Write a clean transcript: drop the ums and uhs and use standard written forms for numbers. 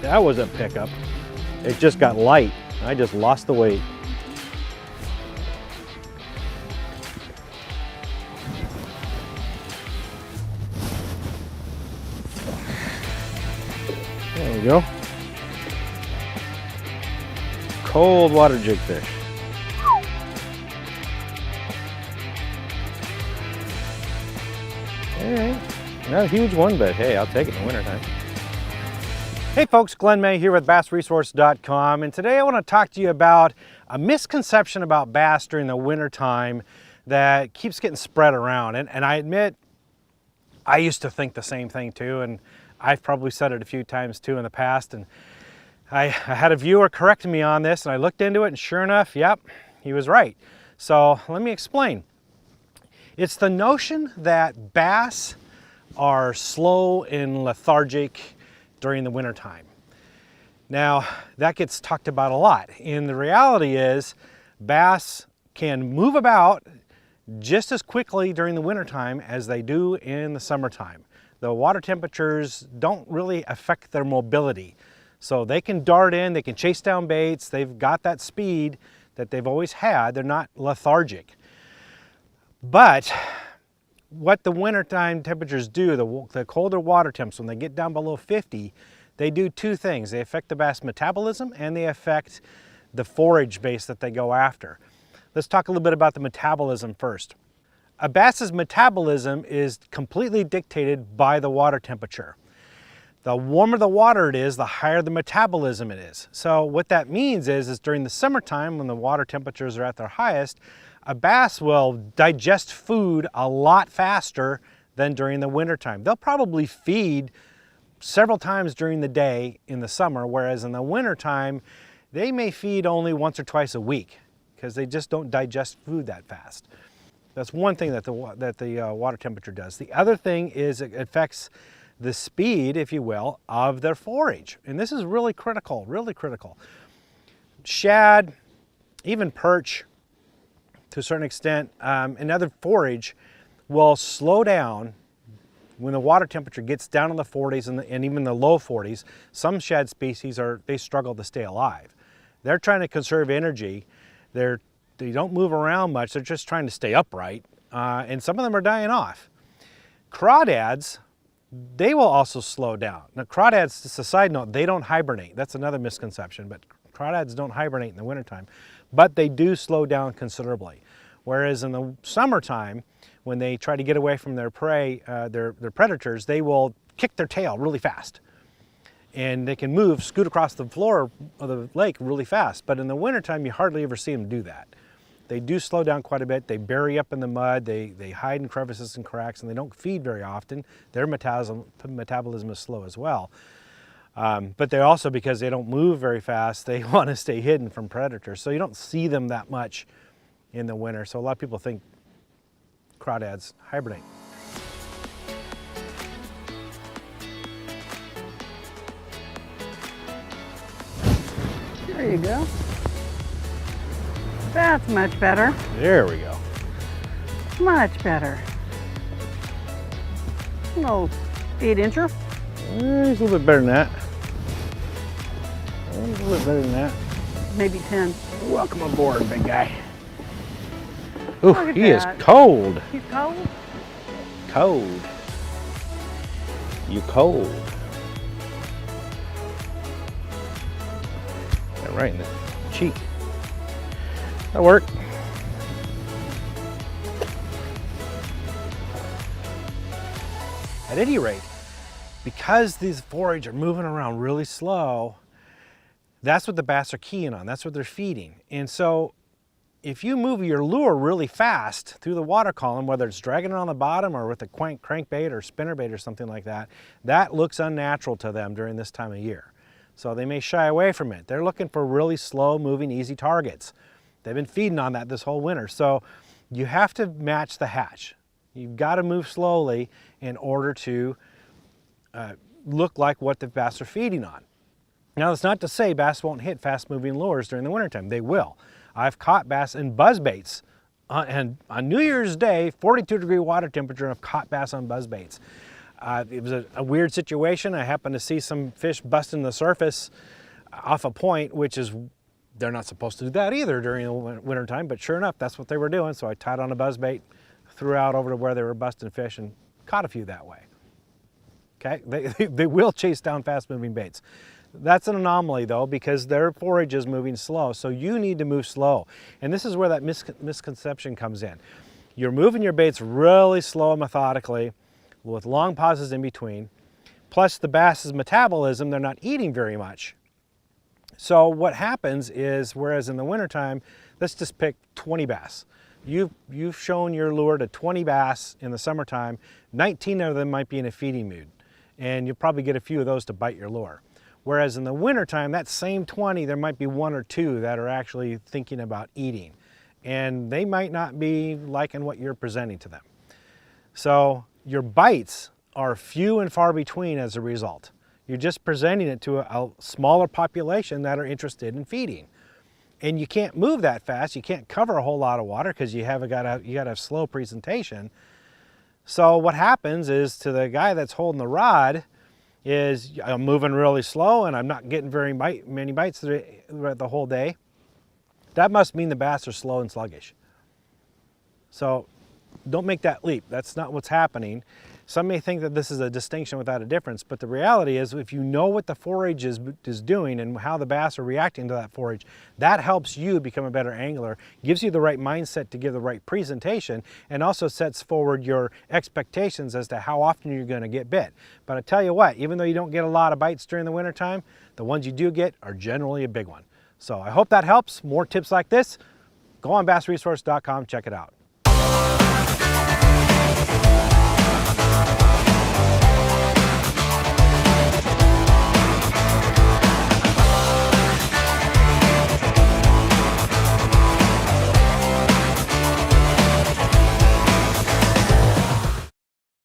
That wasn't pickup. It just got light. I just lost the weight. There we go. Cold water jigfish. All right, not a huge one, but hey, I'll take it in the wintertime. Hey folks, Glenn May here with bassresource.com, and today I want to talk to you about a misconception about bass during the wintertime that keeps getting spread around. And I admit, I used to think the same thing too, and I've probably said it a few times too in the past. And I had a viewer correct me on this, and I looked into it, and sure enough, yep, he was right. So let me explain. It's the notion that bass are slow and lethargic during the wintertime. Now, that gets talked about a lot. And the reality is, bass can move about just as quickly during the wintertime as they do in the summertime. The water temperatures don't really affect their mobility. So they can dart in, they can chase down baits, they've got that speed that they've always had, they're not lethargic. But what the wintertime temperatures do, the colder water temps, when they get down below 50, they do two things. They affect the bass metabolism and they affect the forage base that they go after. Let's talk a little bit about the metabolism first. A bass's metabolism is completely dictated by the water temperature. The warmer the water it is, the higher the metabolism it is. So what that means is during the summertime, when the water temperatures are at their highest, a bass will digest food a lot faster than during the wintertime. They'll probably feed several times during the day in the summer, whereas in the wintertime, they may feed only once or twice a week because they just don't digest food that fast. That's one thing that the water temperature does. The other thing is it affects the speed, if you will, of their forage. And this is really critical, really critical. Shad, even perch, to a certain extent, and other forage will slow down when the water temperature gets down in the 40s and even the low 40s. Some shad species they struggle to stay alive. They're trying to conserve energy. They don't move around much. They're just trying to stay upright, and some of them are dying off. Crawdads, they will also slow down. Now crawdads, just a side note, they don't hibernate. That's another misconception, but crawdads don't hibernate in the wintertime, but they do slow down considerably. Whereas in the summertime, when they try to get away from their prey, their predators, they will kick their tail really fast. And they can scoot across the floor of the lake really fast. But in the wintertime, you hardly ever see them do that. They do slow down quite a bit. They bury up in the mud, they hide in crevices and cracks, and they don't feed very often. Their metabolism is slow as well. But they also, because they don't move very fast, they want to stay hidden from predators. So you don't see them that much in the winter. So a lot of people think crawdads hibernate. There you go. That's much better. There we go. Much better. No 8-incher. He's a little bit better than that. A little bit better than that. Maybe 10. Welcome aboard, big guy. Ooh, he is that. cold. He's cold? Cold. You cold. Got right in the cheek. That'll work. At any rate, because these forage are moving around really slow, that's what the bass are keying on. That's what they're feeding. And so if you move your lure really fast through the water column, whether it's dragging it on the bottom or with a crankbait or spinnerbait or something like that, that looks unnatural to them during this time of year. So they may shy away from it. They're looking for really slow moving, easy targets. They've been feeding on that this whole winter. So you have to match the hatch. You've got to move slowly in order to look like what the bass are feeding on. Now, that's not to say bass won't hit fast-moving lures during the wintertime. They will. I've caught bass in buzzbaits and on New Year's Day, 42-degree water temperature, and I've caught bass on buzzbaits. It was a weird situation. I happened to see some fish busting the surface off a point, which is, they're not supposed to do that either during the winter time, but sure enough, that's what they were doing. So I tied on a buzzbait, threw out over to where they were busting fish and caught a few that way. Okay, they will chase down fast moving baits. That's an anomaly though, because their forage is moving slow. So you need to move slow. And this is where that misconception comes in. You're moving your baits really slow and methodically with long pauses in between. Plus the bass's metabolism, they're not eating very much. So what happens is, whereas in the wintertime, let's just pick 20 bass. You've shown your lure to 20 bass in the summertime, 19 of them might be in a feeding mood. And you'll probably get a few of those to bite your lure. Whereas in the wintertime, that same 20, there might be 1 or 2 that are actually thinking about eating. And they might not be liking what you're presenting to them. So your bites are few and far between as a result. You're just presenting it to a smaller population that are interested in feeding. And you can't move that fast. You can't cover a whole lot of water because you gotta have slow presentation. So what happens is, to the guy that's holding the rod, is I'm moving really slow and I'm not getting very many bites the whole day. That must mean the bass are slow and sluggish. So don't make that leap. That's not what's happening. Some may think that this is a distinction without a difference, but the reality is, if you know what the forage is doing and how the bass are reacting to that forage, that helps you become a better angler, gives you the right mindset to give the right presentation, and also sets forward your expectations as to how often you're going to get bit. But I tell you what, even though you don't get a lot of bites during the wintertime, the ones you do get are generally a big one. So I hope that helps. More tips like this, go on bassresource.com, check it out.